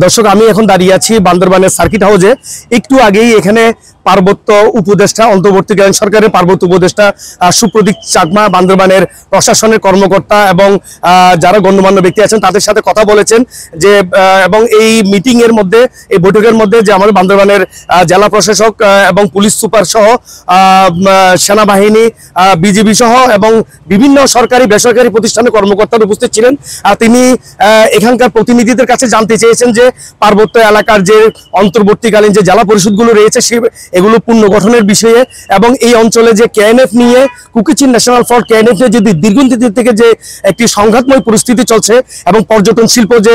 দর্শক, আমি এখন দাঁড়িয়ে আছি বান্দরবানের সার্কিট হাউসে। একটু আগেই এখানে পার্বত্য উপদেষ্টা, অন্তর্বর্তীকালীন সরকারের পার্বত্য উপদেষ্টা সুপ্রদীপ চাকমা, বান্দরবানের প্রশাসনের কর্মকর্তা এবং যারা গণ্যমান্য ব্যক্তি আছেন তাদের সাথে কথা বলেছেন যে, এবং এই মিটিং এর মধ্যে, এই বৈঠকের মধ্যে যে আমাদের বান্দরবানের জেলা প্রশাসক এবং পুলিশ সুপার সহ সেনাবাহিনী, বিজিবি সহ এবং বিভিন্ন সরকারি বেসরকারি প্রতিষ্ঠানের কর্মকর্তারা উপস্থিত ছিলেন। তিনি এখানকার প্রতিনিধিদের কাছে জানতে চেয়েছেন যে পার্বত্য এলাকার যে অন্তর্বর্তীকালীন যে জেলা পরিষদগুলো রয়েছে এগুলো পুনর্গঠনের বিষয়ে, এবং এই অঞ্চলে যে কেএনএফ নিয়ে, কুকিচিন ন্যাশনাল ফ্রন্ট কেএনএফ নিয়ে যদি দীর্ঘদিন থেকে যে একটি সংঘাতময় পরিস্থিতি চলছে এবং পর্যটন শিল্প যে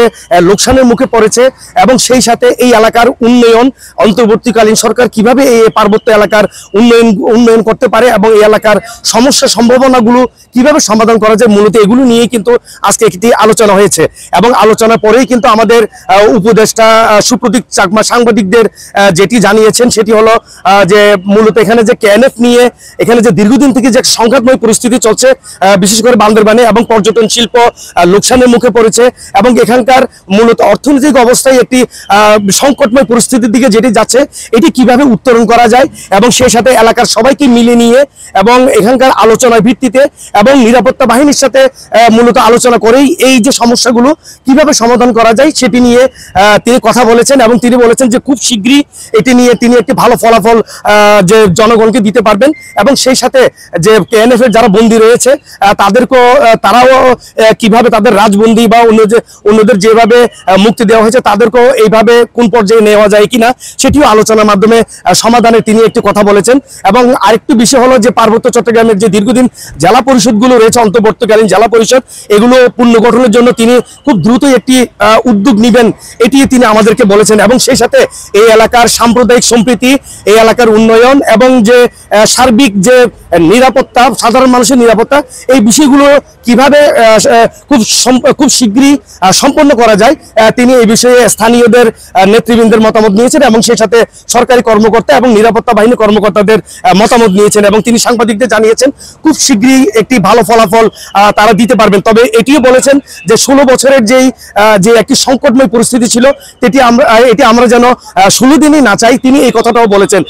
লোকসানের মুখে পড়েছে, এবং সেই সাথে এই এলাকার উন্নয়ন অন্তর্বর্তীকালীন সরকার কিভাবে এই পার্বত্য এলাকার উন্নয়ন করতে পারে এবং এই এলাকার সমস্যা সম্ভাবনাগুলো কিভাবে সমাধান করা যায়, মূলত এগুলো নিয়েই কিন্তু আজকে একটি আলোচনা হয়েছে। এবং আলোচনার পরেই কিন্তু আমাদের উপদেষ্টা সুপ্রদীপ চাকমা সাংবাদিকদের যেটি জানিয়েছেন সেটি হলো যে মূলত এখানে যে কেএনএফ নিয়ে এখানে যে দীর্ঘদিন থেকে যে সংঘাতময় পরিস্থিতি চলছে, বিশেষ করে বান্দরবানে, এবং পর্যটন শিল্প লোকসানের মুখে পড়েছে এবং এখানকার মূলত অর্থনৈতিক অবস্থায় একটি সংকটময় পরিস্থিতির দিকে যেটি যাচ্ছে, এটি কিভাবে উত্তরণ করা যায় এবং সেই সাথে এলাকার সবাইকে মিলে নিয়ে এবং এখানকার আলোচনার ভিত্তিতে এবং নিরাপত্তা বাহিনীর সাথে মূলত আলোচনা করেই এই যে সমস্যাগুলো কিভাবে সমাধান করা যায় সেটি নিয়ে তিনি কথা বলেছেন। এবং তিনি বলেছেন যে খুব শীঘ্রই এটি নিয়ে তিনি একটি ভালো ফলাফল যে জনগণকে দিতে পারবেন, এবং সেই সাথে যে কেএনএফ এর যারা বন্দী রয়েছে তারাও কিভাবে তাদের রাজবন্দী বা অন্যদের যেভাবে মুক্তি দেওয়া হয়েছে তাদেরকেও এইভাবে কোন পর্যায়ে নেওয়া যায় কিনা সেটিও আলোচনার মাধ্যমে সমাধানে তিনি একটি কথা বলেছেন। এবং আরেকটি বিষয় হলো যে পার্বত্য চট্টগ্রামের যে দীর্ঘদিন জেলা পরিষদগুলো রয়েছে, অন্তর্বর্তীকালীন জেলা পরিষদ, এগুলো পুনর্গঠনের জন্য তিনি খুব দ্রুতই একটি উদ্যোগ নেবেন, এটি তিনি আমাদেরকে বলেছেন। এবং সেই সাথে এই এলাকার সাম্প্রদায়িক সম্প্রীতি, এই এলাকার উন্নয়ন এবং যে সার্বিক যে নিরাপত্তা, সাধারণ মানুষের নিরাপত্তা, এই বিষয়গুলো কিভাবে খুব শীঘ্রই সম্পন্ন করা যায় তিনি এই বিষয়ে স্থানীয়দের নেতৃবৃন্দের মতামত নিয়েছেন এবং সেই সাথে সরকারি কর্মকর্তা এবং নিরাপত্তা বাহিনী কর্মকর্তাদের মতামত নিয়েছেন। এবং তিনি সাংবাদিকদের জানিয়েছেন খুব শীঘ্রই একটি ভালো ফলাফল তারা দিতে পারবেন। তবে এটিও বলেছেন যে 16 বছরের যে একটি সংকটময় পরিস্থিতি ছিল এটি আমরা যেন 16 দিনই না চাই, তিনি এই কথাটাও বলেছেন।